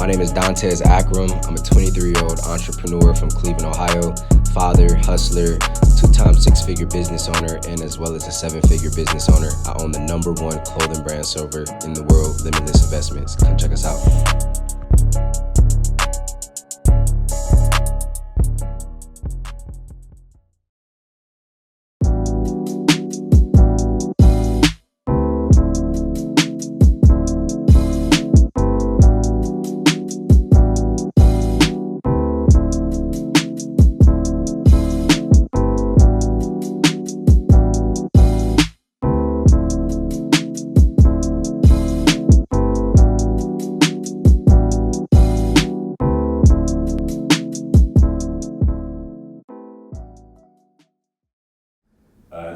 My name is Dontez Akram. I'm a 23-year-old entrepreneur from Cleveland, Ohio, father, hustler, two-time six-figure business owner, and as well as a seven-figure business owner. I own the #1 clothing brand server in the world, Limitless Investments. Come check us out.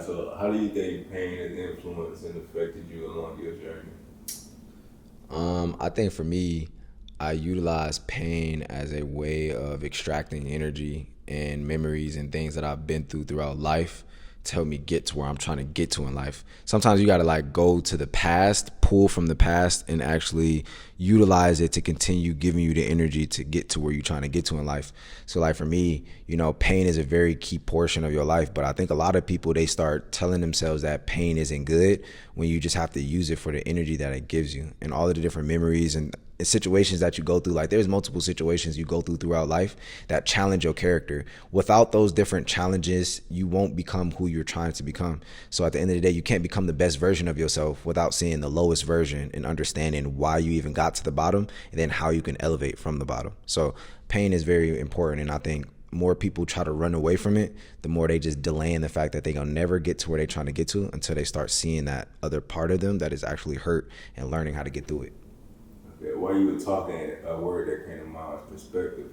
So how do you think pain has influenced and affected you along your journey? I think for me, I utilize pain as a way of extracting energy and memories and things that I've been throughout life to help me get to where I'm trying to get to in life. Sometimes you gotta go to the past, pull from the past, and actually utilize it to continue giving you the energy to get to where you're trying to get to in life. So for me, pain is a very key portion of your life, but I think a lot of people, they start telling themselves that pain isn't good when you just have to use it for the energy that it gives you and all of the different memories and situations that you go through. There's multiple situations you go throughout life that challenge your character. Without those different challenges, you won't become who you're trying to become. So at the end of the day, you can't become the best version of yourself without seeing the lowest version and understanding why you even got to the bottom and then how you can elevate from the bottom. So pain is very important, and I think more people try to run away from it, the more they just delaying the fact that they're gonna never get to where they're trying to get to until they start seeing that other part of them that is actually hurt and learning how to get through it. While you were talking, a word that came to mind was perspective.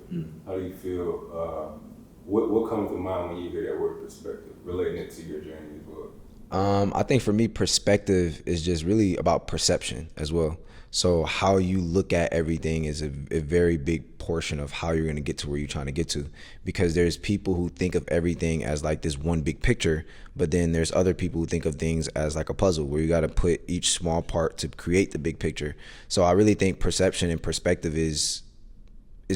How do you feel? What comes to mind when you hear that word perspective, relating it to your journey as well? I think for me, perspective is just really about perception as well. So how you look at everything is a very big portion of how you're going to get to where you're trying to get to, because there's people who think of everything as this one big picture, but then there's other people who think of things as a puzzle where you got to put each small part to create the big picture. So I really think perception and perspective is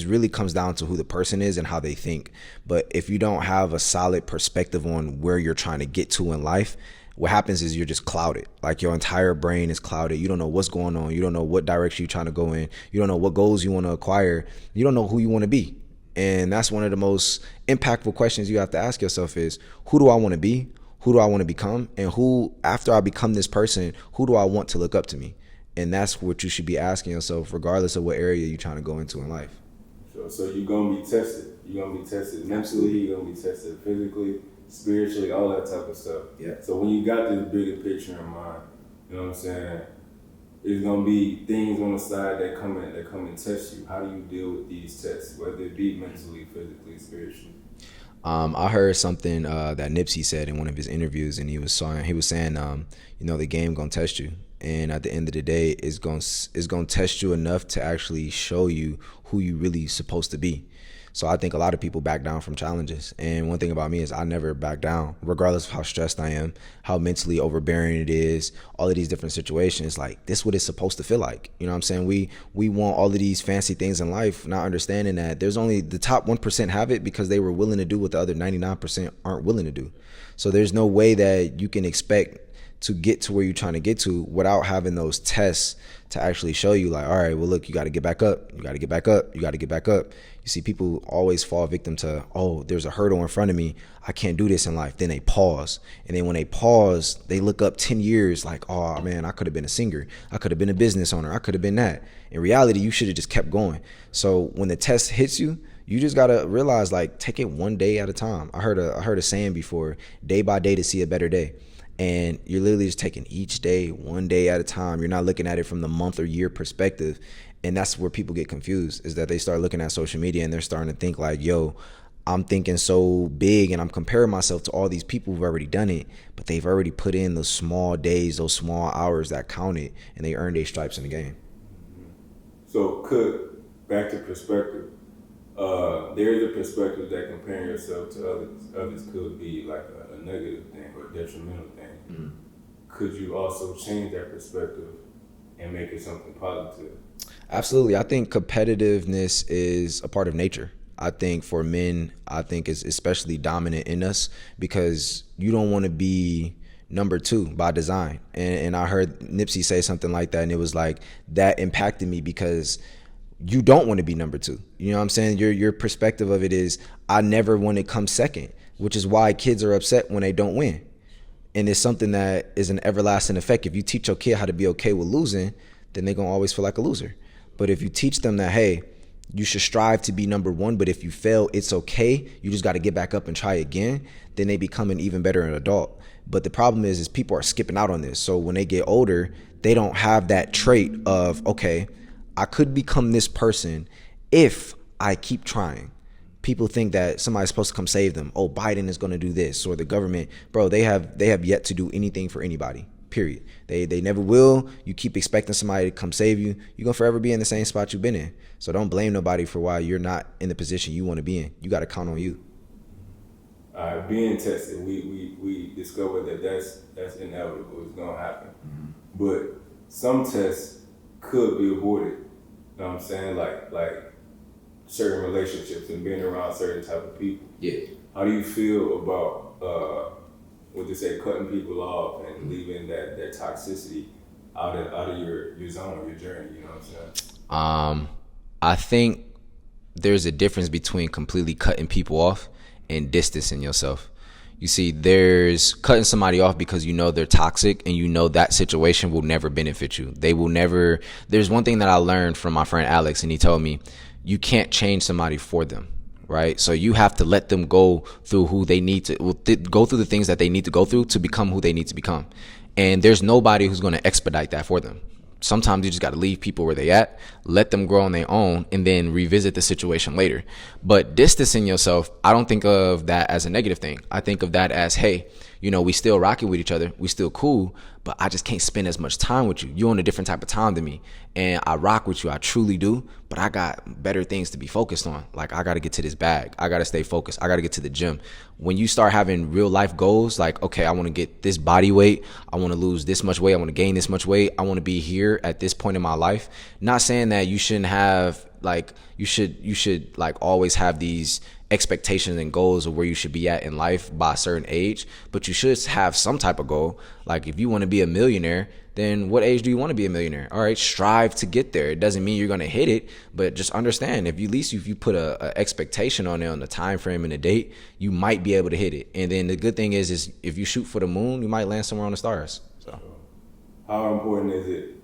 really comes down to who the person is and how they think. But if you don't have a solid perspective on where you're trying to get to in life, what happens is you're just clouded. Your entire brain is clouded. You don't know what's going on. You don't know what direction you're trying to go in. You don't know what goals you want to acquire. You don't know who you want to be. And that's one of the most impactful questions you have to ask yourself is, who do I want to be? Who do I want to become? And who, after I become this person, who do I want to look up to me? And that's what you should be asking yourself, regardless of what area you're trying to go into in life. So you're going to be tested. You're going to be tested mentally. You're going to be tested physically, spiritually, all that type of stuff. Yeah. So when you got this bigger picture in mind, you know what I'm saying, there's going to be things on the side that come and test you. How do you deal with these tests, whether it be mentally, physically, spiritually? I heard something that Nipsey said in one of his interviews, and he was saying, the game gonna test you, and at the end of the day, it's gonna test you enough to actually show you who you really supposed to be. So I think a lot of people back down from challenges. And one thing about me is I never back down, regardless of how stressed I am, how mentally overbearing it is, all of these different situations. This is what it's supposed to feel like. You know what I'm saying? We want all of these fancy things in life, not understanding that there's only the top 1% have it because they were willing to do what the other 99% aren't willing to do. So there's no way that you can expect to get to where you're trying to get to without having those tests to actually show you all right, well, look, you got to get back up. You got to get back up. You got to get back up. You see, people always fall victim to, oh, there's a hurdle in front of me. I can't do this in life. Then they pause. And then when they pause, they look up 10 years oh, man, I could have been a singer. I could have been a business owner. I could have been that. In reality, you should have just kept going. So when the test hits you, you just got to realize, take it one day at a time. I heard a saying before, day by day to see a better day. And you're literally just taking each day, one day at a time. You're not looking at it from the month or year perspective. And that's where people get confused, is that they start looking at social media and they're starting to think yo, I'm thinking so big and I'm comparing myself to all these people who've already done it, but they've already put in those small days, those small hours that counted, and they earned their stripes in the game. So back to perspective, there is a perspective that comparing yourself to others could be a negative thing or a detrimental thing. Could you also change that perspective and make it something positive? Absolutely. I think competitiveness is a part of nature. I think for men, I think it's especially dominant in us because you don't want to be number two by design. And I heard Nipsey say something like that, and it was like that impacted me because you don't want to be number two. You know what I'm saying? Your perspective of it is I never want to come second, which is why kids are upset when they don't win. And it's something that is an everlasting effect. If you teach your kid how to be okay with losing, then they're going to always feel like a loser. But if you teach them that, hey, you should strive to be number one, but if you fail, it's okay. You just got to get back up and try again. Then they become an even better adult. But the problem is people are skipping out on this. So when they get older, they don't have that trait of, okay, I could become this person if I keep trying. People think that somebody's supposed to come save them. Oh, Biden is going to do this, or the government. Bro, they have yet to do anything for anybody. Period. They never will. You keep expecting somebody to come save you. You're going to forever be in the same spot you've been in. So don't blame nobody for why you're not in the position you want to be in. You got to count on you. Being tested, we discovered that that's inevitable. It's going to happen. Mm-hmm. But some tests could be avoided. You know what I'm saying? Like certain relationships and being around certain type of people. Yeah. How do you feel about what they say, cutting people off and leaving that toxicity out of your zone or your journey? You know what I'm saying? I think there's a difference between completely cutting people off and distancing yourself. You see, there's cutting somebody off because you know they're toxic and you know that situation will never benefit you. They will never. There's one thing that I learned from my friend Alex, and he told me, you can't change somebody for them, right? So you have to let them go through who they need to, go through the things that they need to go through to become who they need to become. And there's nobody who's going to expedite that for them. Sometimes you just got to leave people where they at, let them grow on their own, and then revisit the situation later. But distancing yourself, I don't think of that as a negative thing. I think of that as, hey, you know, we still rocking with each other, we still cool, but I just can't spend as much time with you. You're on a different type of time than me, and I rock with you, I truly do, but I got better things to be focused on. Like, I got to get to this bag, I got to stay focused, I got to get to the gym. When you start having real life goals, like, okay, I want to get this body weight, I want to lose this much weight, I want to gain this much weight, I want to be here at this point in my life. Not saying that you shouldn't have, like, you should like always have these expectations and goals of where you should be at in life by a certain age, but you should have some type of goal. Like, if you want to be a millionaire, then what age do you want to be a millionaire? All right, strive to get there. It doesn't mean you're going to hit it, but just understand, if you put a expectation on it, on the time frame and the date, you might be able to hit it. And then the good thing is if you shoot for the moon, you might land somewhere on the stars. So how important is it,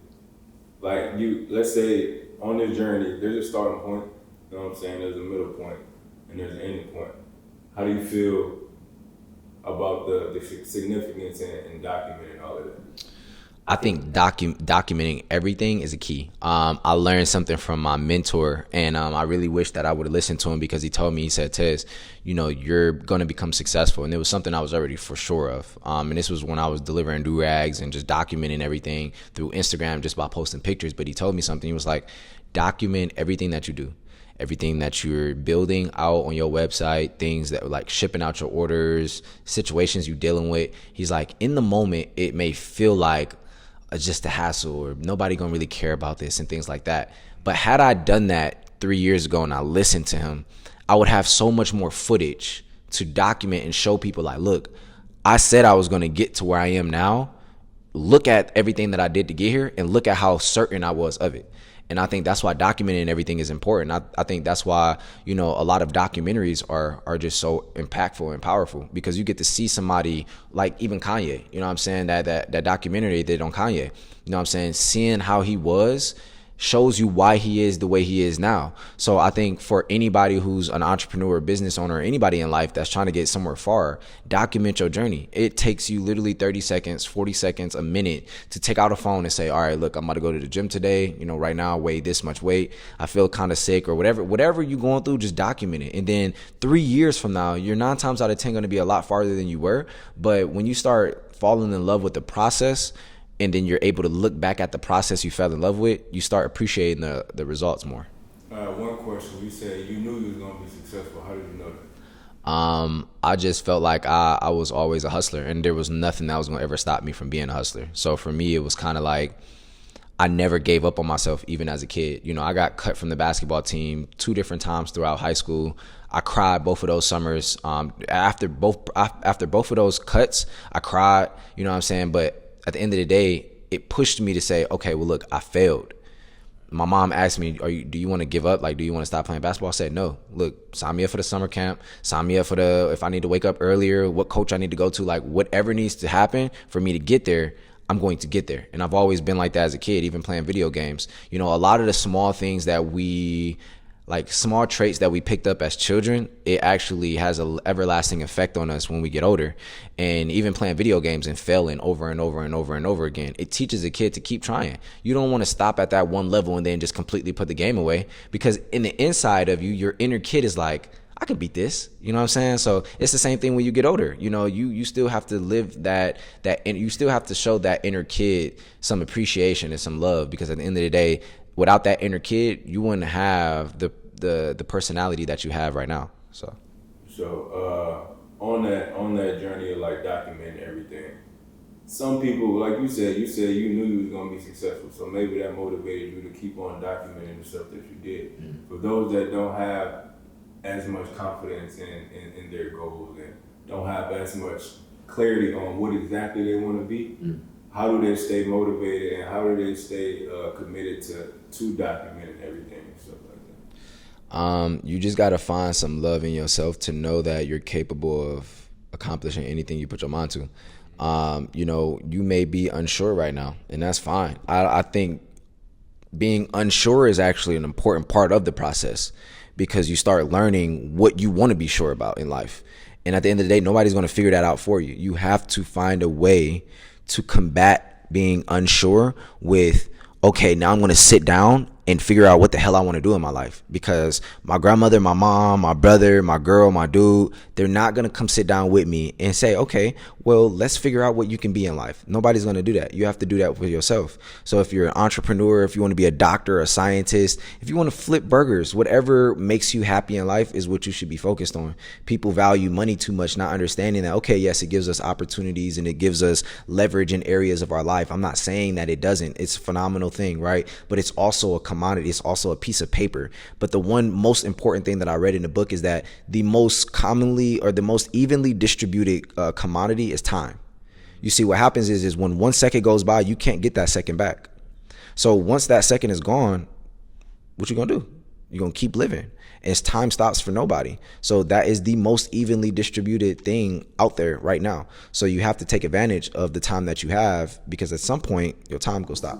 like, let's say on this journey, there's a starting point, you know what I'm saying, there's a middle point, and there's an ending point. How do you feel about the significance in documenting all of that? I think documenting everything is a key. I learned something from my mentor, and I really wish that I would have listened to him, because he told me, he said, Tez, you know, you're going to become successful. And it was something I was already for sure of. And this was when I was delivering do-rags and just documenting everything through Instagram just by posting pictures. But he told me something. He was like, document everything that you do. Everything that you're building out on your website, things that like shipping out your orders, situations you're dealing with. He's like, in the moment, it may feel like just a hassle or nobody gonna really care about this and things like that. But had I done that 3 years ago and I listened to him, I would have so much more footage to document and show people, like, look, I said I was gonna get to where I am now. Look at everything that I did to get here and look at how certain I was of it. And I think that's why documenting everything is important. I think that's why, you know, a lot of documentaries are just so impactful and powerful, because you get to see somebody like even Kanye, you know what I'm saying, that documentary they did on Kanye, you know what I'm saying, seeing how he was shows you why he is the way he is now. So I think for anybody who's an entrepreneur, business owner, or anybody in life that's trying to get somewhere far, document your journey. It takes you literally 30 seconds, 40 seconds, a minute to take out a phone and say, all right, look, I'm about to go to the gym today. You know, right now I weigh this much weight. I feel kind of sick, or whatever you're going through, just document it. And then 3 years from now, you're 9 times out of 10 going to be a lot farther than you were. But when you start falling in love with the process, and then you're able to look back at the process you fell in love with, you start appreciating the results more. One question, you said you knew you was going to be successful. How did you know that? I just felt like I was always a hustler, and there was nothing that was going to ever stop me from being a hustler. So for me, it was kind of like, I never gave up on myself, even as a kid. You know, I got cut from the basketball team 2 different times throughout high school. I cried both of those summers. After both of those cuts, I cried. You know what I'm saying? But at the end of the day, it pushed me to say, okay, well, look, I failed. My mom asked me, do you want to give up? Like, do you want to stop playing basketball? I said, no. Look, sign me up for the summer camp. Sign me up for if I need to wake up earlier, what coach I need to go to, like whatever needs to happen for me to get there, I'm going to get there. And I've always been like that as a kid, even playing video games. You know, a lot of the small things that small traits that we picked up as children, it actually has an everlasting effect on us when we get older. And even playing video games and failing over and over and over and over again, it teaches a kid to keep trying. You don't want to stop at that one level and then just completely put the game away, because in the inside of you, your inner kid is like, I can beat this. You know what I'm saying? So it's the same thing when you get older. You know, you still have to live that, and you still have to show that inner kid some appreciation and some love, because at the end of the day, without that inner kid, you wouldn't have the personality that you have right now. So on that journey of like documenting everything, some people, like you said you knew you was gonna be successful, so maybe that motivated you to keep on documenting the stuff that you did. Mm-hmm. For those that don't have as much confidence in their goals and don't have as much clarity on what exactly they want to be, how do they stay motivated and how do they stay committed to documenting everything and stuff like that? You just got to find some love in yourself to know that you're capable of accomplishing anything you put your mind to. You know, you may be unsure right now, and that's fine. I think being unsure is actually an important part of the process, because you start learning what you want to be sure about in life. And at the end of the day, nobody's going to figure that out for you. You have to find a way to combat being unsure with, okay, now I'm going to sit down and figure out what the hell I want to do in my life. Because my grandmother, my mom, my brother, my girl, my dude, they're not going to come sit down with me and say, okay, well, let's figure out what you can be in life. Nobody's going to do that. You have to do that for yourself. So if you're an entrepreneur, if you want to be a doctor, a scientist, if you want to flip burgers, whatever makes you happy in life is what you should be focused on. People value money too much, not understanding that, okay, yes, it gives us opportunities and it gives us leverage in areas of our life. I'm not saying that it doesn't. It's a phenomenal thing, right? But it's also a commodity. It's also a piece of paper. But the one most important thing that I read in the book is that the most commonly or the most evenly distributed commodity is time. You see, what happens is when 1 second goes by, you can't get that second back. So once that second is gone, what you gonna do? You're gonna keep living. And time stops for nobody. So that is the most evenly distributed thing out there right now. So you have to take advantage of the time that you have, because at some point your time will stop.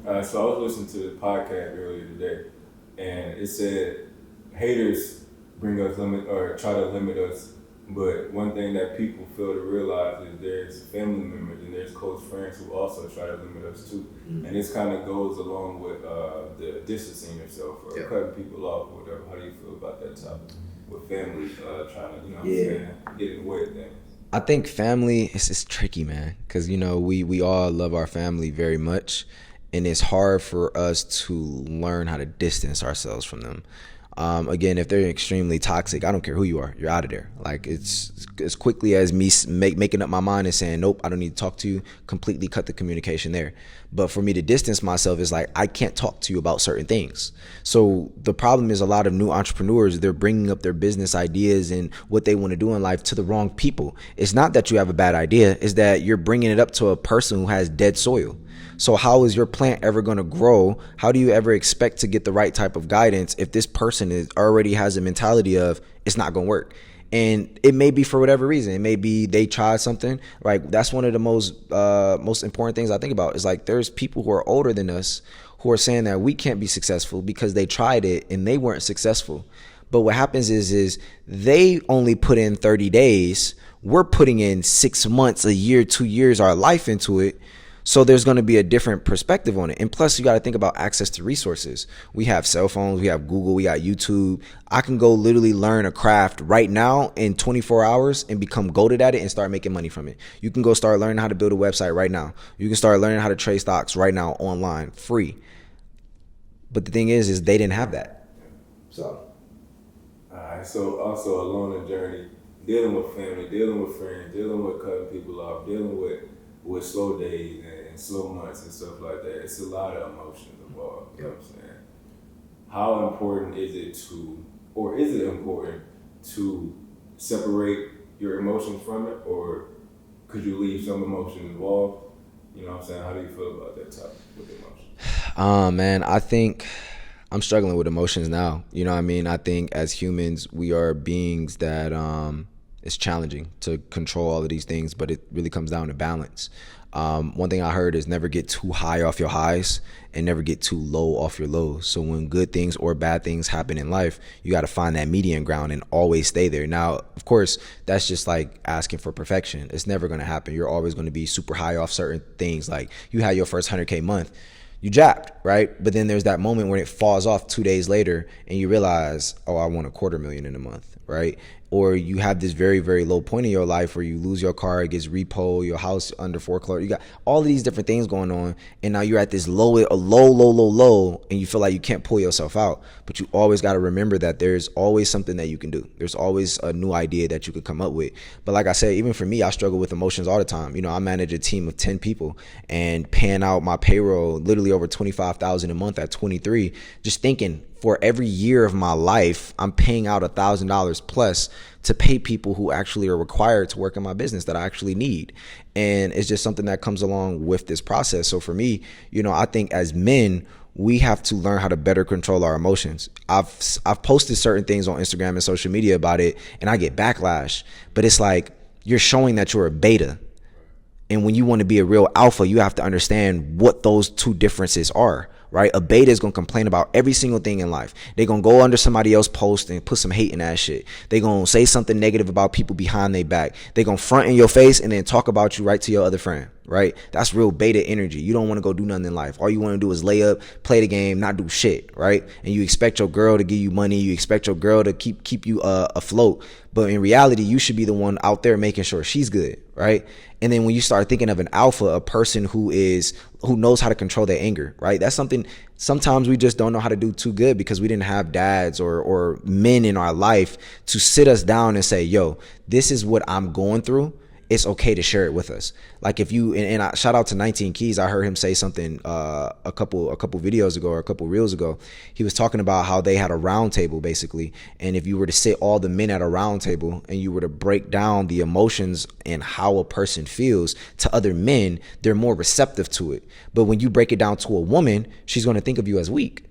So I was listening to the podcast earlier today, and it said haters bring us limit or try to limit us, but one thing that people fail to realize is there's family members and there's close friends who also try to limit us too. Mm-hmm. And this kind of goes along with the distancing yourself or cutting people off or whatever. How do you feel about that topic with family trying to, get in the way of things? I think family is tricky, man, because we all love our family very much. And it's hard for us to learn how to distance ourselves from them. Again, if they're extremely toxic, I don't care who you are, you're out of there. Like, it's as quickly as me making up my mind and saying, nope, I don't need to talk to you, completely cut the communication there. But for me to distance myself is like, I can't talk to you about certain things. So the problem is a lot of new entrepreneurs, they're bringing up their business ideas and what they want to do in life to the wrong people. It's not that you have a bad idea, it's that you're bringing it up to a person who has dead soil. So how is your plant ever going to grow? How do you ever expect to get the right type of guidance if this person already has a mentality of it's not going to work? And it may be for whatever reason. It may be they tried something. Like, that's one of the most important things I think about is like there's people who are older than us who are saying that we can't be successful because they tried it and they weren't successful. But what happens is they only put in 30 days. We're putting in 6 months, a year, 2 years, our life into it. So there's going to be a different perspective on it. And plus, you got to think about access to resources. We have cell phones, we have Google, we got YouTube. I can go literally learn a craft right now in 24 hours and become goated at it and start making money from it. You can go start learning how to build a website right now. You can start learning how to trade stocks right now online, free. But the thing is they didn't have that. So. All right. So also along the journey, dealing with family, dealing with friends, dealing with cutting people off, dealing with with slow days and slow months and stuff like that. It's a lot of emotions involved. You know what I'm saying? How important is it to, or is it important to separate your emotions from it, or could you leave some emotions involved? You know what I'm saying? How do you feel about that topic with emotions? Man, I think I'm struggling with emotions now. You know what I mean? I think as humans, we are beings that it's challenging to control all of these things, but it really comes down to balance. One thing I heard is never get too high off your highs and never get too low off your lows. So when good things or bad things happen in life, you got to find that median ground and always stay there. Now, of course, that's just like asking for perfection. It's never going to happen. You're always going to be super high off certain things. Like you had your first 100K month, you jacked, right? But then there's that moment when it falls off 2 days later and you realize, oh, I want $250,000 in a month, right? Or you have this very, very low point in your life where you lose your car, it gets repo, your house under foreclosure. You got all of these different things going on. And now you're at this low, and you feel like you can't pull yourself out. But you always got to remember that there's always something that you can do. There's always a new idea that you could come up with. But like I said, even for me, I struggle with emotions all the time. You know, I manage a team of 10 people and paying out my payroll literally over $25,000 a month at 23, just thinking, for every year of my life, I'm paying out $1,000 plus to pay people who actually are required to work in my business that I actually need. And it's just something that comes along with this process. So for me, you know, I think as men, we have to learn how to better control our emotions. I've posted certain things on Instagram and social media about it, and I get backlash. But it's like, you're showing that you're a beta. And when you want to be a real alpha, you have to understand what those two differences are, right? A beta is going to complain about every single thing in life. They're going to go under somebody else's post and put some hate in that shit. They're going to say something negative about people behind their back. They're going to front in your face and then talk about you right to your other friend, right? That's real beta energy. You don't want to go do nothing in life. All you want to do is lay up, play the game, not do shit, right? And you expect your girl to give you money. You expect your girl to keep you afloat. But in reality, you should be the one out there making sure she's good, right? And then when you start thinking of an alpha, a person who knows how to control their anger, right? That's something sometimes we just don't know how to do too good because we didn't have dads or men in our life to sit us down and say, yo, this is what I'm going through. It's okay to share it with us. Like if you, and I shout out to 19 Keys. I heard him say something a couple videos ago or a couple reels ago. He was talking about how they had a round table basically. And if you were to sit all the men at a round table and you were to break down the emotions and how a person feels to other men, they're more receptive to it. But when you break it down to a woman, she's going to think of you as weak.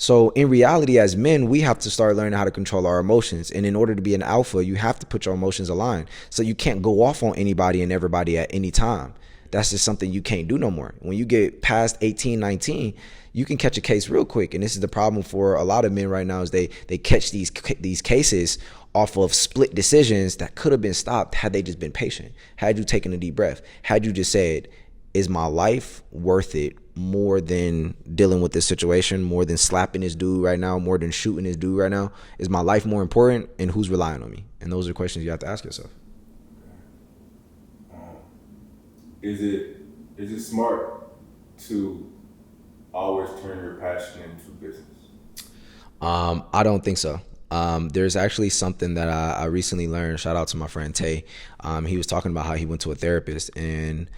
So in reality, as men, we have to start learning how to control our emotions. And in order to be an alpha, you have to put your emotions aligned. So you can't go off on anybody and everybody at any time. That's just something you can't do no more. When you get past 18, 19, you can catch a case real quick. And this is the problem for a lot of men right now is they catch these cases off of split decisions that could have been stopped had they just been patient. Had you taken a deep breath, had you just said, is my life worth it more than dealing with this situation, more than slapping this dude right now, more than shooting this dude right now? Is my life more important, and who's relying on me? And those are questions you have to ask yourself. Is it smart to always turn your passion into business? I don't think so. There's actually something that I recently learned. Shout out to my friend Tay. He was talking about how he went to a therapist, and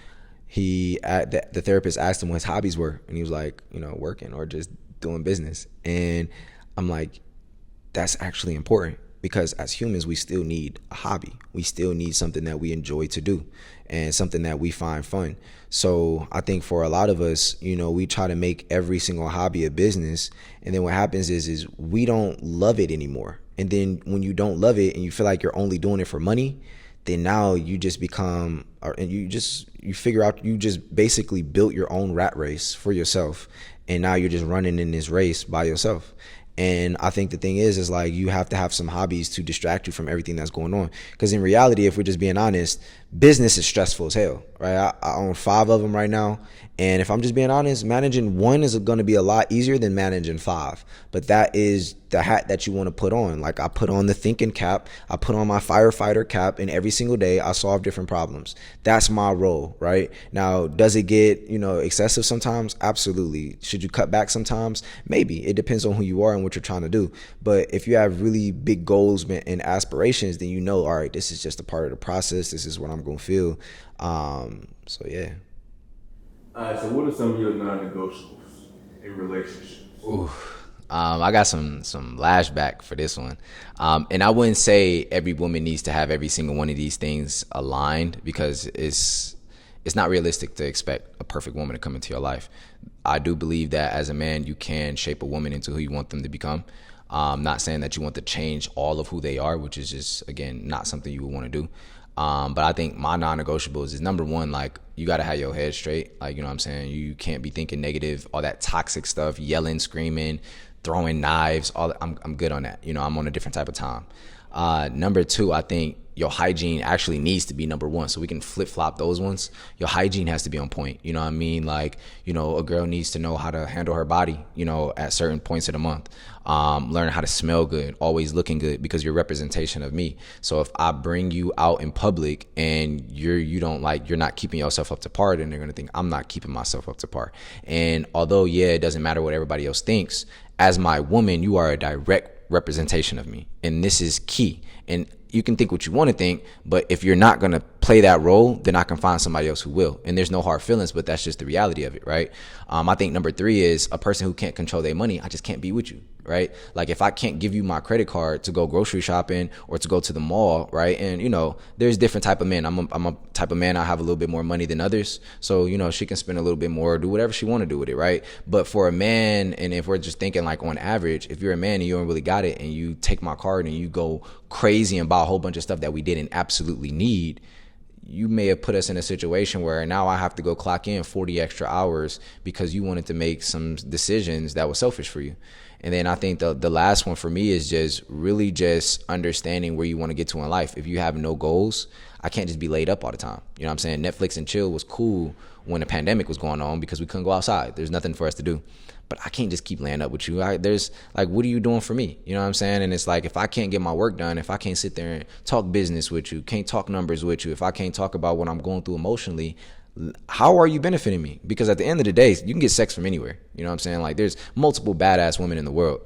the therapist asked him what his hobbies were, and he was like, working or just doing business. And I'm like, that's actually important, because as humans, we still need a hobby. We still need something that we enjoy to do and something that we find fun. So I think for a lot of us, we try to make every single hobby a business. And then what happens is we don't love it anymore. And then when you don't love it and you feel like you're only doing it for money, then now you just become, and you figure out, you just basically built your own rat race for yourself. And now you're just running in this race by yourself. And I think the thing is like, you have to have some hobbies to distract you from everything that's going on. Because in reality, if we're just being honest, business is stressful as hell, right? I own 5 of them right now. And if I'm just being honest, managing one is going to be a lot easier than managing 5. But that is the hat that you want to put on. Like I put on the thinking cap, I put on my firefighter cap, and every single day I solve different problems. That's my role, right? Now, does it get, excessive sometimes? Absolutely. Should you cut back sometimes? Maybe. It depends on who you are and what you're trying to do. But if you have really big goals and aspirations, then all right, this is just a part of the process. This is what I'm I'm gonna feel. So yeah. All right. So what are some of your non-negotiables in relationships? Ooh. I got some lashback for this one. And I wouldn't say every woman needs to have every single one of these things aligned, because it's not realistic to expect a perfect woman to come into your life. I do believe that as a man, you can shape a woman into who you want them to become. Not saying that you want to change all of who they are, which is just, again, not something you would want to do. But I think my non-negotiables is, number one, like, you got to have your head straight. Like, you know what I'm saying? You can't be thinking negative, all that toxic stuff, yelling, screaming, throwing knives. I'm good on that. You know, I'm on a different type of time. Number two, I think your hygiene actually needs to be number one, so we can flip flop those ones. Your hygiene has to be on point. You know what I mean? Like, you know, a girl needs to know how to handle her body, you know, at certain points of the month. Learn how to smell good, always looking good, because you're a representation of me. So if I bring you out in public and you're not keeping yourself up to par, then they're gonna think I'm not keeping myself up to par. And although, yeah, it doesn't matter what everybody else thinks, as my woman, you are a direct representation of me, and this is key. And you can think what you want to think, but if you're not going to play that role, then I can find somebody else who will. And there's no hard feelings, but that's just the reality of it, right? I think number three is a person who can't control their money. I just can't be with you, right? Like, if I can't give you my credit card to go grocery shopping or to go to the mall, right? And, you know, there's different type of men. I'm a type of man, I have a little bit more money than others. So, you know, she can spend a little bit more, do whatever she want to do with it, right? But for a man, and if we're just thinking like on average, if you're a man and you don't really got it, and you take my card and you go crazy and buy a whole bunch of stuff that we didn't absolutely need, you may have put us in a situation where now I have to go clock in 40 extra hours because you wanted to make some decisions that were selfish for you. And then I think the last one for me is just really just understanding where you want to get to in life. If you have no goals, I can't just be laid up all the time. You know what I'm saying? Netflix and chill was cool when the pandemic was going on because we couldn't go outside. There's nothing for us to do. But I can't just keep laying up with you. There's like, what are you doing for me? You know what I'm saying? And it's like, if I can't get my work done, if I can't sit there and talk business with you, can't talk numbers with you, if I can't talk about what I'm going through emotionally, how are you benefiting me? Because at the end of the day, you can get sex from anywhere. You know what I'm saying? Like, there's multiple badass women in the world.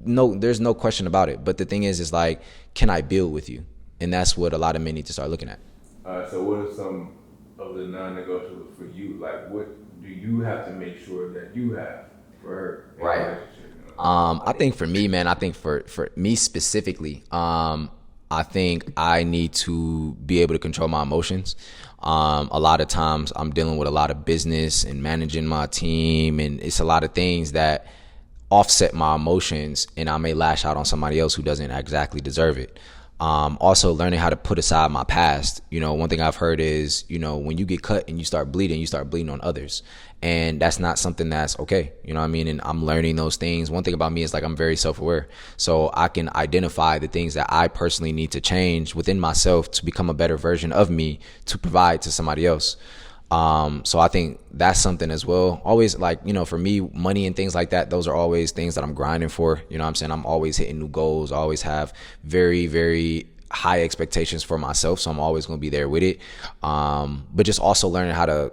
No, there's no question about it. But the thing is like, can I build with you? And that's what a lot of men need to start looking at. All right, so what are some of the non-negotiables for you? Like, what do you have to make sure that you have for her? Right. I think for me, man, I think for me specifically, I think I need to be able to control my emotions. A lot of times I'm dealing with a lot of business and managing my team, and it's a lot of things that offset my emotions, and I may lash out on somebody else who doesn't exactly deserve it. Also learning how to put aside my past. You know, one thing I've heard is, you know, when you get cut and you start bleeding on others. And that's not something that's okay. You know what I mean? And I'm learning those things. One thing about me is like, I'm very self-aware. So I can identify the things that I personally need to change within myself to become a better version of me to provide to somebody else. So I think that's something as well. Always, like, you know, for me, money and things like that, those are always things that I'm grinding for. You know what I'm saying? I'm always hitting new goals. I always have very, very high expectations for myself. So I'm always going to be there with it. But just also learning how to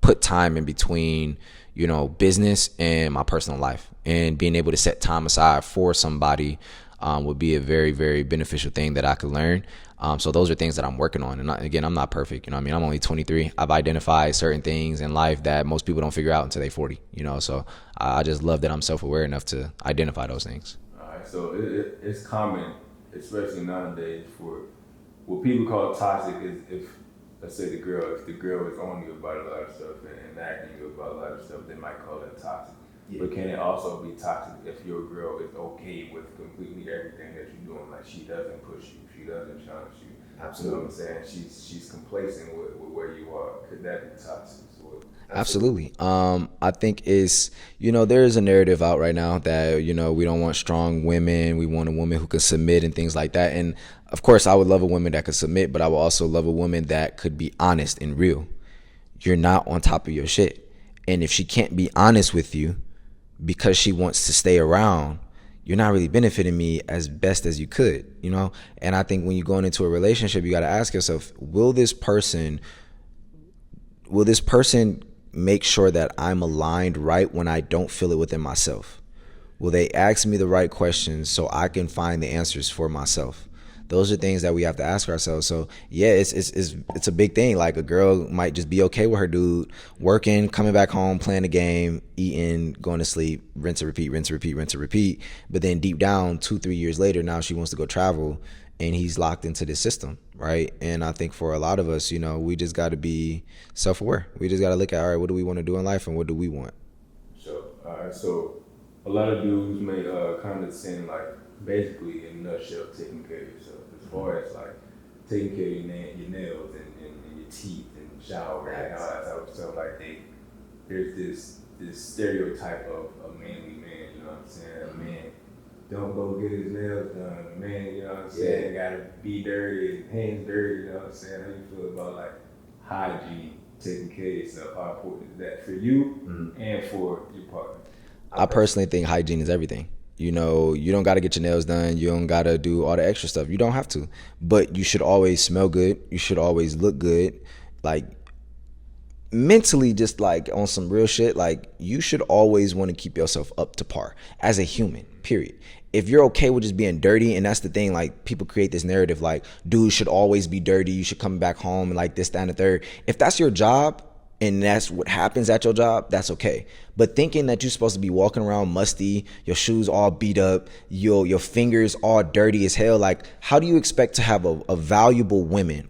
put time in between, you know, business and my personal life, and being able to set time aside for somebody would be a very, very beneficial thing that I could learn. So those are things that I'm working on. And again, I'm not perfect. You know what I mean? I'm only 23. I've identified certain things in life that most people don't figure out until they're 40, you know? So I just love that I'm self-aware enough to identify those things. All right. So it's common, especially nowadays, for what people call toxic is if, let's say if the girl is on you about a lot of stuff and nagging you about a lot of stuff, they might call that toxic. Yeah. But can it also be toxic if your girl is okay with completely everything that you're doing? Like, she doesn't push you, she doesn't challenge you. Absolutely. You know what I'm saying? She's complacent with where you are. Could that be toxic? Absolutely. I think is, you know, there is a narrative out right now that, you know, we don't want strong women. We want a woman who can submit and things like that. And of course, I would love a woman that could submit, but I would also love a woman that could be honest and real. You're not on top of your shit. And if she can't be honest with you because she wants to stay around, you're not really benefiting me as best as you could, you know? And I think when you're going into a relationship, you got to ask yourself, will this person make sure that I'm aligned right when I don't feel it within myself? Will they ask me the right questions so I can find the answers for myself? Those are things that we have to ask ourselves. So yeah, it's a big thing. Like a girl might just be okay with her dude working, coming back home, playing a game, eating, going to sleep, rinse and repeat, rinse and repeat, rinse and repeat. But then deep down, 2-3 years later, now she wants to go travel, and he's locked into this system, right? And I think for a lot of us, we just got to be self-aware. We just got to look at, all right, what do we want to do in life, and what do we want? So, all right. So, a lot of dudes may condescend, like basically in a nutshell, taking care of yourself. As far as like taking care of your nails and your teeth and shower and all that type of stuff. Like there's this stereotype of a manly man. You know what I'm saying? A man don't go get his nails done. A man, you know what I'm saying? Gotta be dirty, hands dirty. You know what I'm saying? How you feel about like hygiene, taking care of yourself? How important is that for you and for your partner? I personally think hygiene is everything. You don't got to get your nails done. You don't got to do all the extra stuff. You don't have to. But you should always smell good. You should always look good. Like, mentally, just like on some real shit, like you should always want to keep yourself up to par as a human, period. If you're okay with just being dirty, and that's the thing, like people create this narrative like dudes should always be dirty. You should come back home and like this, that, and the third. If that's your job, and that's what happens at your job, that's okay. But thinking that you're supposed to be walking around musty, your shoes all beat up, your fingers all dirty as hell, like how do you expect to have a valuable woman,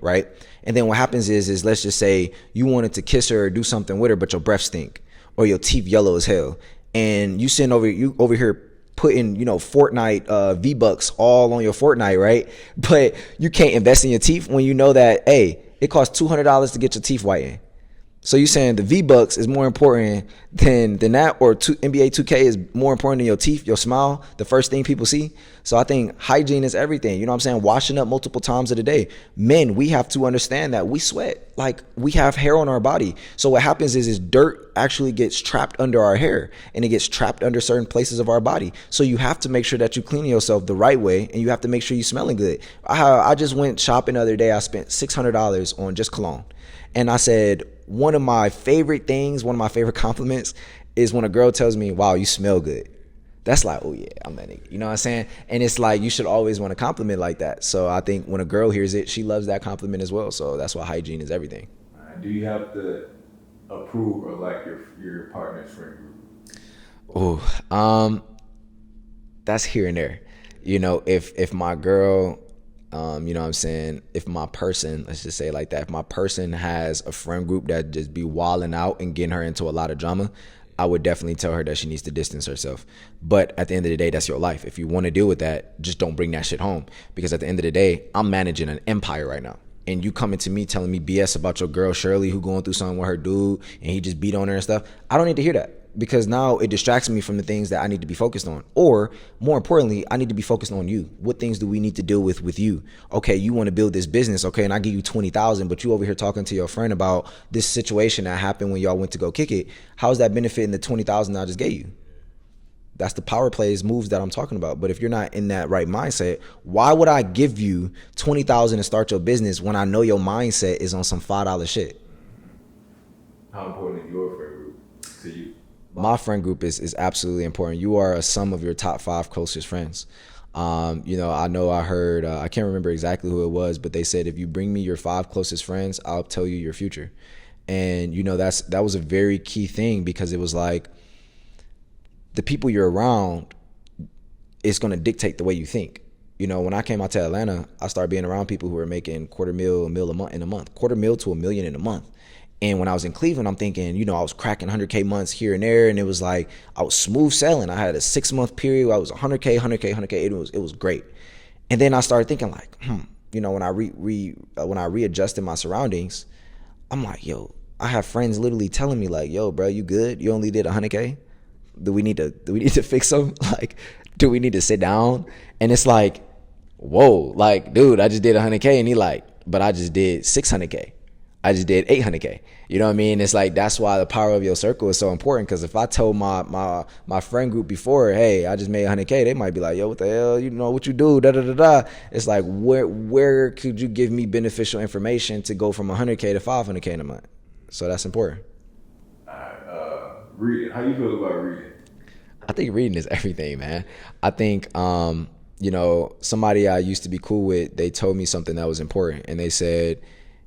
right? And then what happens is let's just say you wanted to kiss her or do something with her, but your breath stink or your teeth yellow as hell, and you over here putting Fortnite V-Bucks all on your Fortnite, right? But you can't invest in your teeth when you know that, hey, it costs $200 to get your teeth whitened. So you saying the V-Bucks is more important than that, or NBA 2K is more important than your teeth, your smile, the first thing people see? So I think hygiene is everything. You know what I'm saying? Washing up multiple times of the day. Men, we have to understand that we sweat. Like we have hair on our body. So what happens is dirt actually gets trapped under our hair, and it gets trapped under certain places of our body. So you have to make sure that you clean yourself the right way, and you have to make sure you're smelling good. I just went shopping the other day. I spent $600 on just cologne. And I said, one of my favorite compliments is when a girl tells me, wow, you smell good. That's like, oh yeah, I'm that nigga. You know what I'm saying? And it's like, you should always want to compliment like that. So I think when a girl hears it, she loves that compliment as well. So that's why hygiene is everything. Do you have to approve or like your partner's friend group? Oh, that's here and there. If my girl, you know what I'm saying, if my person, let's just say it like that, if my person has a friend group that just be wilding out and getting her into a lot of drama, I would definitely tell her that she needs to distance herself. But at the end of the day, that's your life. If you want to deal with that, just don't bring that shit home. Because at the end of the day, I'm managing an empire right now. And you coming to me telling me BS about your girl Shirley who going through something with her dude and he just beat on her and stuff. I don't need to hear that. Because now it distracts me from the things that I need to be focused on. Or more importantly, I need to be focused on you. What things do we need to deal with you? Okay, you want to build this business, okay, and I give you $20,000, but you over here talking to your friend about this situation that happened when y'all went to go kick it. How's that benefiting the $20,000 I just gave you? That's the power plays moves that I'm talking about. But if you're not in that right mindset, why would I give you $20,000 to start your business when I know your mindset is on some $5 shit? How important is your friend group to you? My friend group is absolutely important. You are a sum of your top 5 closest friends. I know I heard, I can't remember exactly who it was, but they said, if you bring me your 5 closest friends, I'll tell you your future. And, that was a very key thing, because it was like the people you're around is going to dictate the way you think. When I came out to Atlanta, I started being around people who were making $250,000 a month, $250,000 to $1 million in a month. And when I was in Cleveland, I'm thinking, I was cracking 100K months here and there. And it was like, I was smooth selling. I had a 6-month period where I was 100K, 100K, 100K. It was great. And then I started thinking like, when I readjusted my surroundings, I'm like, yo, I have friends literally telling me like, yo, bro, you good? You only did 100K? Do we need to fix them? Like, do we need to sit down? And it's like, whoa, like, dude, I just did 100K. And he like, but I just did 600K. I just did 800K. You know what I mean? It's like, that's why the power of your circle is so important. Because if I told my friend group before, hey, I just made 100K, they might be like, yo, what the hell? What you do? Da da da da. It's like, where could you give me beneficial information to go from 100K to 500K in a month? So that's important. Reading. How you feel about reading? I think reading is everything, man. I think somebody I used to be cool with, they told me something that was important. And they said,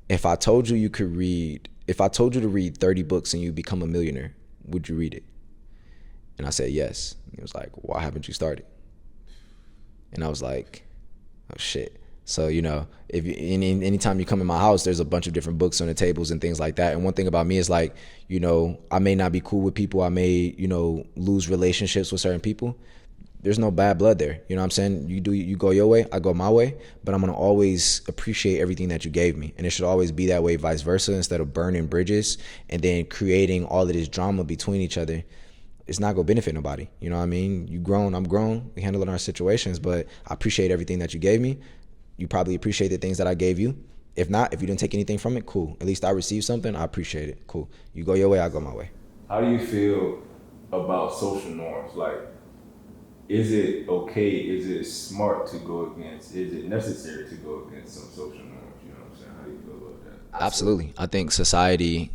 if I told you to read 30 books and you become a millionaire, would you read it? And I said, yes. And he was like, why haven't you started? And I was like, oh shit. So, if you, anytime you come in my house, there's a bunch of different books on the tables and things like that. And one thing about me is like, I may not be cool with people. I may, lose relationships with certain people. There's no bad blood there. You know what I'm saying? You go your way, I go my way, but I'm going to always appreciate everything that you gave me. And it should always be that way, vice versa, instead of burning bridges and then creating all of this drama between each other. It's not going to benefit nobody. You know what I mean? You grown, I'm grown. We handle our situations, but I appreciate everything that you gave me. You probably appreciate the things that I gave you. If not, if you didn't take anything from it, cool. At least I received something. I appreciate it. Cool. You go your way, I go my way. How do you feel about social norms? Like, is it okay? Is it smart to go against? Is it necessary to go against some social norms? You know what I'm saying? How do you feel about that? Absolutely. I think society,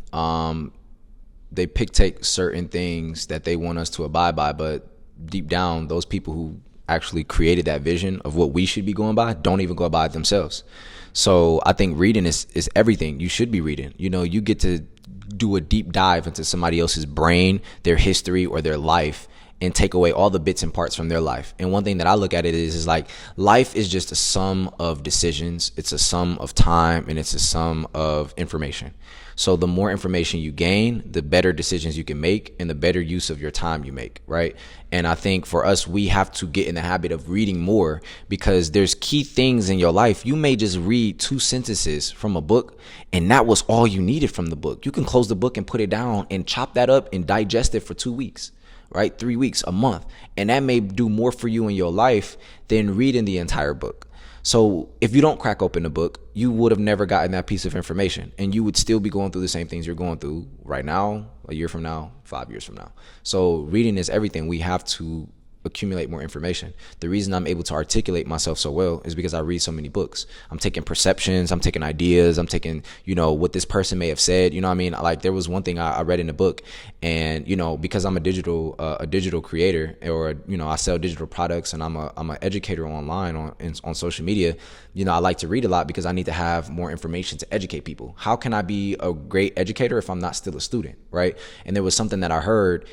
they take certain things that they want us to abide by, but deep down, those people who actually created that vision of what we should be going by don't even go by it themselves. So I think reading is everything. You should be reading. You get to do a deep dive into somebody else's brain, their history, or their life, and take away all the bits and parts from their life. And one thing that I look at it is like, life is just a sum of decisions. It's a sum of time, and it's a sum of information. So the more information you gain, the better decisions you can make and the better use of your time you make, right? And I think for us, we have to get in the habit of reading more, because there's key things in your life. You may just read 2 sentences from a book, and that was all you needed from the book. You can close the book and put it down and chop that up and digest it for 2 weeks, right? 3 weeks, a month. And that may do more for you in your life than reading the entire book. So if you don't crack open the book, you would have never gotten that piece of information, and you would still be going through the same things you're going through right now, a year from now, 5 years from now. So reading is everything. We have to accumulate more information. The reason I'm able to articulate myself so well is because I read so many books. I'm taking perceptions, I'm taking ideas, I'm taking, what this person may have said. You know what I mean? Like, there was one thing I read in the book, and, because I'm a digital creator, or, I sell digital products, and I'm an educator online on social media. I like to read a lot because I need to have more information to educate people. How can I be a great educator if I'm not still a student, right? And there was something that I heard,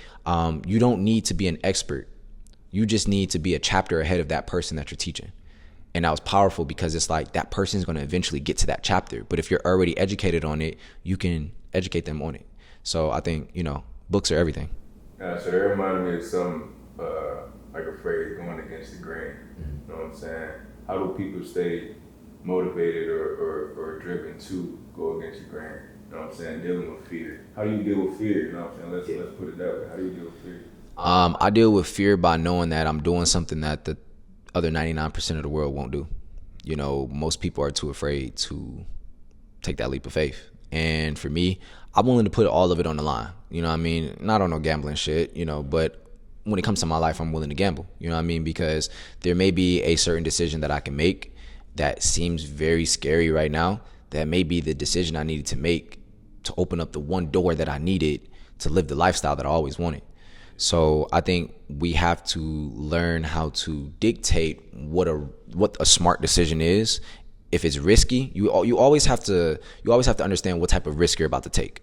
you don't need to be an expert. You just need to be a chapter ahead of that person that you're teaching. And that was powerful, because it's like, that person is going to eventually get to that chapter. But if you're already educated on it, you can educate them on it. So I think, books are everything. So it reminded me of some, like a phrase, going against the grain. You know what I'm saying? How do people stay motivated or driven to go against the grain? You know what I'm saying? Dealing with fear. How do you deal with fear? You know what I'm saying? Let's put it that way. How do you deal with fear? I deal with fear by knowing that I'm doing something that the other 99% of the world won't do. Most people are too afraid to take that leap of faith. And for me, I'm willing to put all of it on the line. You know what I mean? Not on no gambling shit, but when it comes to my life, I'm willing to gamble. You know what I mean? Because there may be a certain decision that I can make that seems very scary right now. That may be the decision I needed to make to open up the one door that I needed to live the lifestyle that I always wanted. So I think we have to learn how to dictate what a smart decision is. If it's risky, you always have to understand what type of risk you're about to take.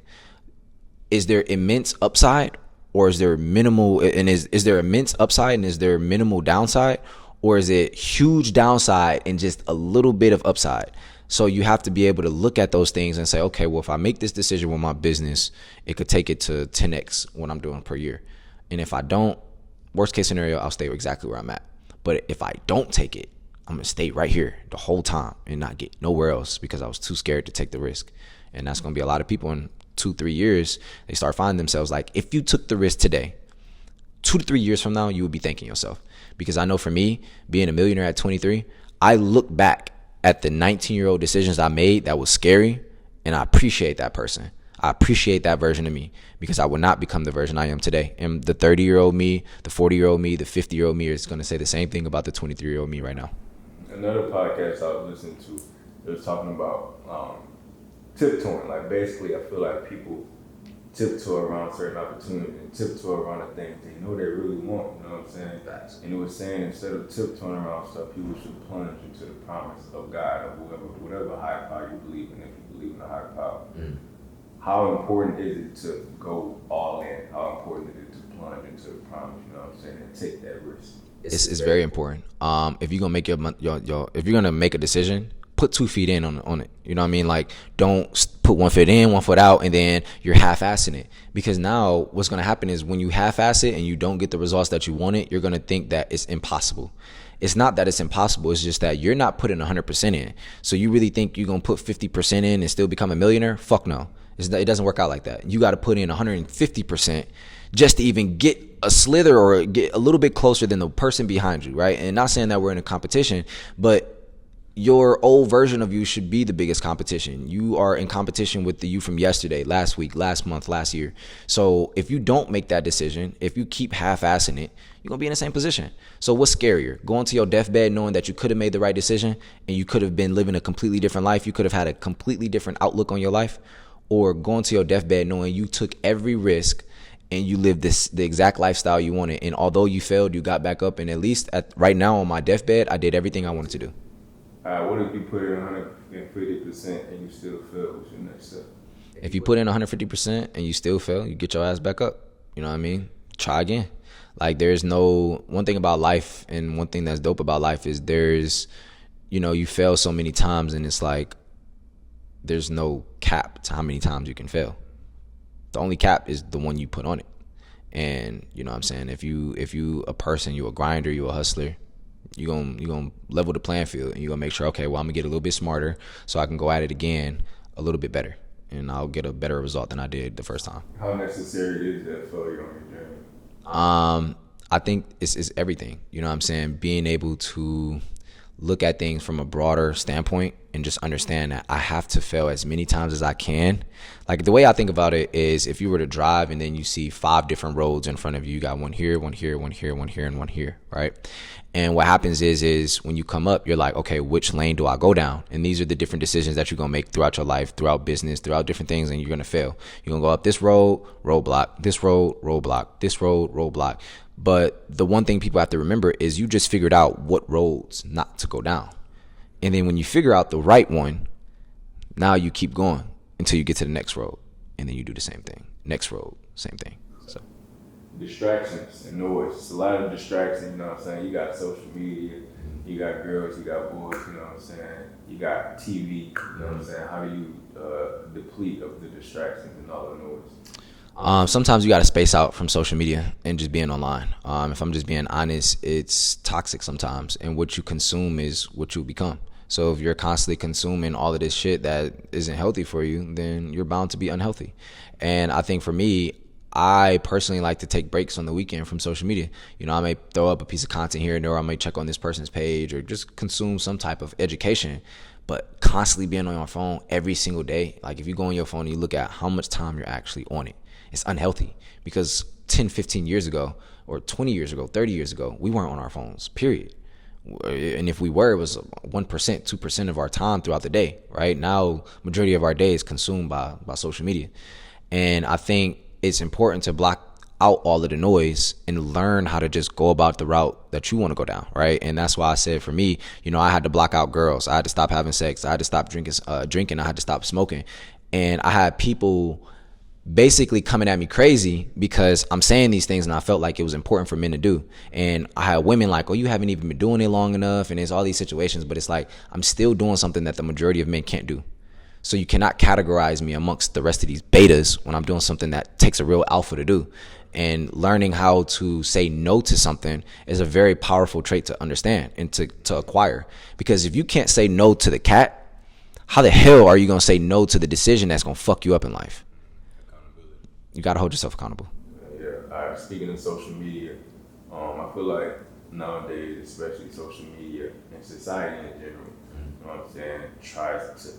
Is there immense upside, or is there minimal? And is there immense upside and is there minimal downside, or is it huge downside and just a little bit of upside? So you have to be able to look at those things and say, okay, well, if I make this decision with my business, it could take it to 10x what I'm doing per year. And if I don't, worst case scenario, I'll stay exactly where I'm at. But if I don't take it, I'm going to stay right here the whole time and not get nowhere else, because I was too scared to take the risk. And that's going to be a lot of people in 2-3 years. They start finding themselves like, if you took the risk today, 2 to 3 years from now, you would be thanking yourself. Because I know for me, being a millionaire at 23, I look back at the 19-year-old decisions I made that was scary, and I appreciate that person. I appreciate that version of me, because I would not become the version I am today. And the 30-year-old me, the 40-year-old me, the 50-year-old me is going to say the same thing about the 23-year-old me right now. Another podcast I was listening to, it was talking about tiptoeing. Like, basically, I feel like people tiptoe around certain opportunities and tiptoe around the things they know they really want, you know what I'm saying? Facts. And it was saying instead of tiptoeing around stuff, people should plunge into the promise of God or whatever higher power you believe in, if you believe in a higher power. Mm. How important is it to go all in? How important is it to plunge into the promise, you know what I'm saying, and take that risk? It's very important. If you're gonna make if you're gonna make a decision, put 2 feet in on it. You know what I mean? Like, don't put 1 foot in, 1 foot out, and then you're half-assing it. Because now what's gonna happen is when you half-ass it and you don't get the results that you wanted, you're gonna think that it's impossible. It's not that it's impossible. It's just that you're not putting 100% in. So you really think you're gonna put 50% in and still become a millionaire? Fuck no. It doesn't work out like that. You got to put in 150% just to even get a slither or get a little bit closer than the person behind you, right? And not saying that we're in a competition, but your old version of you should be the biggest competition. You are in competition with the you from yesterday, last week, last month, last year. So if you don't make that decision, if you keep half-assing it, you're going to be in the same position. So what's scarier? Going to your deathbed knowing that you could have made the right decision and you could have been living a completely different life. You could have had a completely different outlook on your life. Or going to your deathbed knowing you took every risk and you lived the exact lifestyle you wanted. And although you failed, you got back up. And at least right now on my deathbed, I did everything I wanted to do. What if you put in 150% and you still fail? What's your next step? If you put in 150% and you still fail, you get your ass back up. You know what I mean? Try again. Like, there's no one thing about life, and one thing that's dope about life is you fail so many times, and it's like, there's no cap to how many times you can fail. The only cap is the one you put on it. And you know what I'm saying? If you a person, you a grinder, you a hustler, you gonna level the playing field, and you gonna make sure, okay, well, I'm gonna get a little bit smarter so I can go at it again a little bit better, and I'll get a better result than I did the first time. How necessary is that failure on your journey? I think it's everything. You know what I'm saying? Being able to look at things from a broader standpoint and just understand that I have to fail as many times as I can. Like, the way I think about it is, if you were to drive and then you see 5 different roads in front of you, you got one here, one here, one here, one here, and one here, right? And what happens is when you come up, you're like, okay, which lane do I go down? And these are the different decisions that you're going to make throughout your life, throughout business, throughout different things, and you're going to fail. You're going to go up this road, roadblock, this road, roadblock, this road, roadblock. But the one thing people have to remember is you just figured out what roads not to go down. And then when you figure out the right one, now you keep going until you get to the next road. And then you do the same thing. Next road, same thing. So distractions and noise. It's a lot of distractions, you know what I'm saying? You got social media, you got girls, you got boys, you know what I'm saying? You got TV, you know what I'm saying? How do you deplete of the distractions and all the noise? Sometimes you got to space out from social media and just being online. If I'm just being honest, it's toxic sometimes, and what you consume is what you become. So if you're constantly consuming all of this shit that isn't healthy for you, then you're bound to be unhealthy. And I think for me, I personally like to take breaks on the weekend from social media. You know, I may throw up a piece of content here and there, or I may check on this person's page, or just consume some type of education. But constantly being on your phone every single day, like if you go on your phone and you look at how much time you're actually on it, it's unhealthy. Because 10, 15 years ago, or 20 years ago, 30 years ago, we weren't on our phones, period. And if we were, it was 1%, 2% of our time throughout the day, right? Now, majority of our day is consumed by social media. And I think it's important to block out all of the noise and learn how to just go about the route that you want to go down, right? And that's why I said, for me, you know, I had to block out girls. I had to stop having sex. I had to stop drinking. I had to stop smoking. And I had people basically coming at me crazy because I'm saying these things, and I felt like it was important for men to do. And I had women like, oh, you haven't even been doing it long enough, and there's all these situations, but it's like, I'm still doing something that the majority of men can't do. So you cannot categorize me amongst the rest of these betas when I'm doing something that takes a real alpha to do. And learning how to say no to something is a very powerful trait to understand and to acquire. Because if you can't say no to the cat, how the hell are you going to say no to the decision that's going to fuck you up in life? You got to hold yourself accountable. Yeah. Speaking of social media, I feel like nowadays, especially social media and society in general, you know what I'm saying, tries to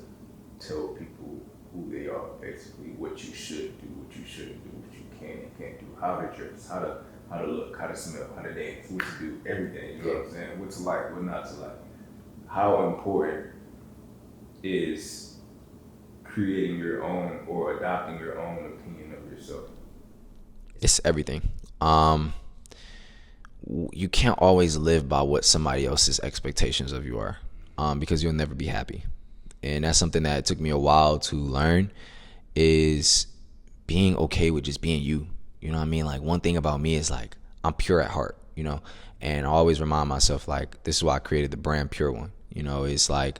tell people who they are, basically, what you should do, what you shouldn't do, what you can and can't do, how to dress, how to look, how to smell, how to dance, what to do, everything, you know what I'm saying, what to like, what not to like. How important is creating your own or adopting your own opinion of yourself? It's everything. You can't always live by what somebody else's expectations of you are, because you'll never be happy. And that's something that took me a while to learn, is being okay with just being you. You know what I mean? Like, one thing about me is, like, I'm pure at heart, you know, and I always remind myself, like, this is why I created the brand Pure One. You know, it's like,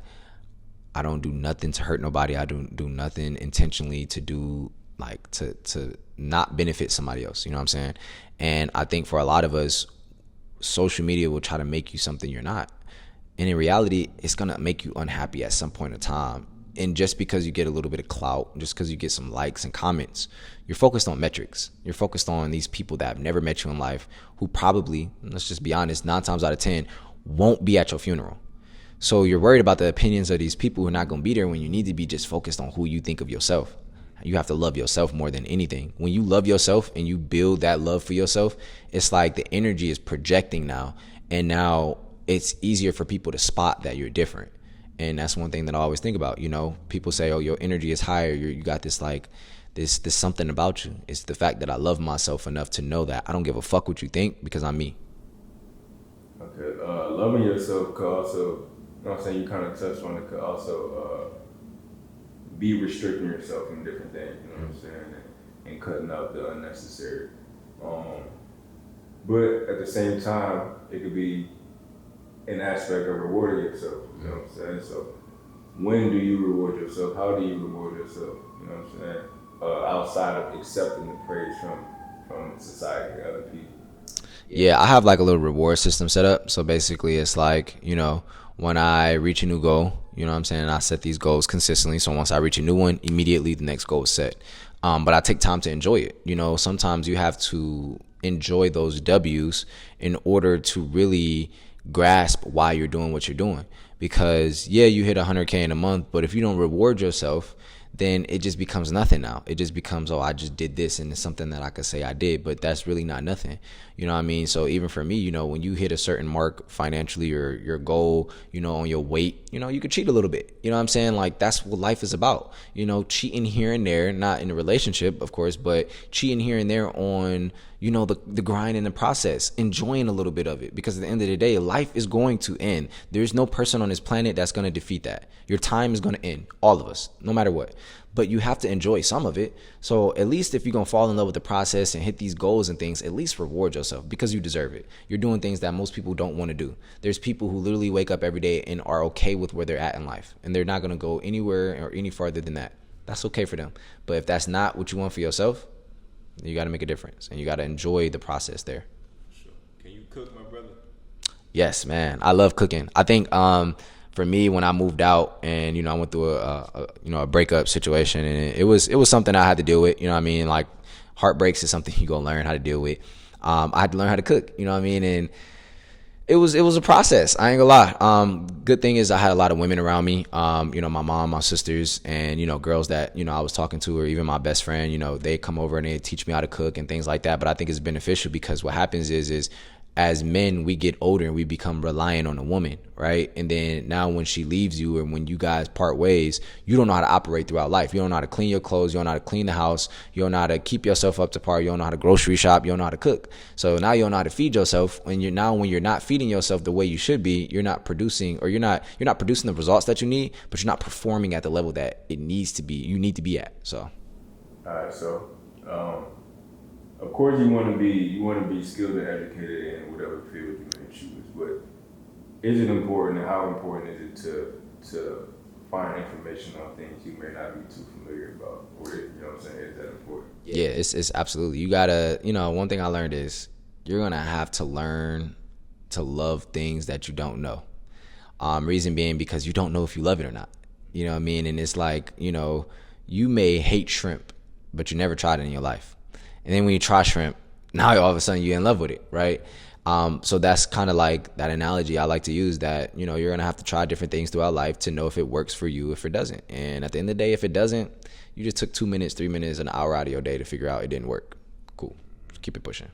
I don't do nothing to hurt nobody. I don't do nothing intentionally to do, like, to not benefit somebody else. You know what I'm saying? And I think for a lot of us, social media will try to make you something you're not. And in reality, it's going to make you unhappy at some point in time. And just because you get a little bit of clout, just because you get some likes and comments, you're focused on metrics. You're focused on these people that have never met you in life, who probably, let's just be honest, 9 times out of 10 won't be at your funeral. So you're worried about the opinions of these people who are not going to be there, when you need to be just focused on who you think of yourself. You have to love yourself more than anything. When you love yourself and you build that love for yourself, it's like the energy is projecting now. And now it's easier for people to spot that you're different. And that's one thing that I always think about. You know, people say, oh, your energy is higher. You got this, like, this something about you. It's the fact that I love myself enough to know that I don't give a fuck what you think, because I'm me. Okay. Loving yourself could also, you know what I'm saying, you kind of touched on it, could also be restricting yourself from different things, you know what I'm saying, and cutting out the unnecessary. But at the same time, it could be an aspect of rewarding yourself, you know what I'm saying? So when do you reward yourself? How do you reward yourself, you know what I'm saying? Outside of accepting the praise from society and other people. Yeah, I have like a little reward system set up. So basically it's like, you know, when I reach a new goal, you know what I'm saying, I set these goals consistently. So once I reach a new one, immediately the next goal is set. But I take time to enjoy it. You know, sometimes you have to enjoy those W's in order to really grasp why you're doing what you're doing. Because yeah, you hit 100K in a month, but if you don't reward yourself, then it just becomes nothing now. It just becomes, oh, I just did this, and it's something that I could say I did, but that's really not nothing. You know what I mean? So even for me, you know, when you hit a certain mark financially, or your goal, you know, on your weight, you know, you could cheat a little bit. You know what I'm saying? Like, that's what life is about. You know, cheating here and there, not in a relationship, of course, but cheating here and there on, you know, the grind and the process, enjoying a little bit of it, because at the end of the day, life is going to end. There's no person on this planet that's going to defeat that. Your time is going to end, all of us, no matter what. But you have to enjoy some of it. So at least if you're going to fall in love with the process and hit these goals and things, at least reward yourself, because you deserve it. You're doing things that most people don't want to do. There's people who literally wake up every day and are okay with where they're at in life, and they're not going to go anywhere or any farther than that. That's okay for them. But if that's not what you want for yourself, you got to make a difference, and you got to enjoy the process there. Sure. Can you cook, my brother? Yes, man. I love cooking. I think for me, when I moved out, and you know, I went through a breakup situation, and it was something I had to deal with. You know what I mean? Like, heartbreaks is something you gonna learn how to deal with. I had to learn how to cook. You know what I mean? And it was a process. I ain't gonna lie. Good thing is I had a lot of women around me. You know, my mom, my sisters, and, you know, girls that, you know, I was talking to, or even my best friend, you know, they come over and they teach me how to cook and things like that. But I think it's beneficial, because what happens is as men, we get older and we become reliant on a woman, right? And then now when she leaves you, and when you guys part ways, you don't know how to operate throughout life. You don't know how to clean your clothes. You don't know how to clean the house. You don't know how to keep yourself up to par. You don't know how to grocery shop. You don't know how to cook. So now you don't know how to feed yourself. And when you're not feeding yourself the way you should be, you're not producing, or you're not producing the results that you need, but you're not performing at the level that it needs to be. You need to be at. So. All right. So, of course, you want to be skilled and educated in whatever field you may choose. But is it important, and how important is it to find information on things you may not be too familiar about? Or, you know what I'm saying? Is that important? Yeah, it's absolutely. You gotta, you know, one thing I learned is you're gonna have to learn to love things that you don't know. Reason being, because you don't know if you love it or not. You know what I mean? And it's like, you know, you may hate shrimp, but you never tried it in your life. And then when you try shrimp, now all of a sudden you're in love with it, right? So that's kind of like that analogy I like to use, that, you know, you're going to have to try different things throughout life to know if it works for you, if it doesn't. And at the end of the day, if it doesn't, you just took 2 minutes, 3 minutes, an hour out of your day to figure out it didn't work. Cool. Just keep it pushing.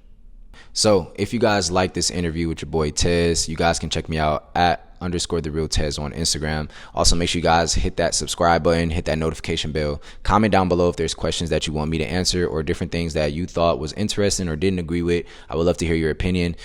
So if you guys like this interview with your boy Tez, you guys can check me out at @_the_real_Tez on Instagram. Also, make sure you guys hit that subscribe button, hit that notification bell. Comment down below if there's questions that you want me to answer or different things that you thought was interesting or didn't agree with. I would love to hear your opinion.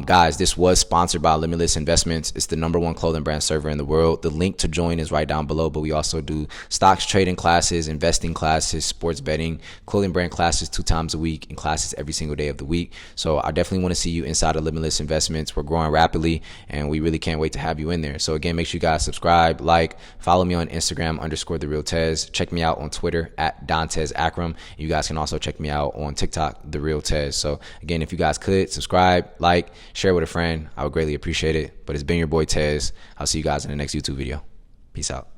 Guys, this was sponsored by Limitless Investments. It's the #1 clothing brand server in the world. The link to join is right down below, but we also do stocks trading classes, investing classes, sports betting, clothing brand classes 2 times a week, and classes every single day of the week. So I definitely want to see you inside of Limitless Investments. We're growing rapidly, and we really can't wait to have you in there. So again, make sure you guys subscribe, like, follow me on Instagram _the_real_Tez. Check me out on Twitter @Dontez Akram. You guys can also check me out on TikTok, The Real Tez. So again, if you guys could subscribe, like, share with a friend, I would greatly appreciate it. But it's been your boy Tez. I'll see you guys in the next YouTube video. Peace out.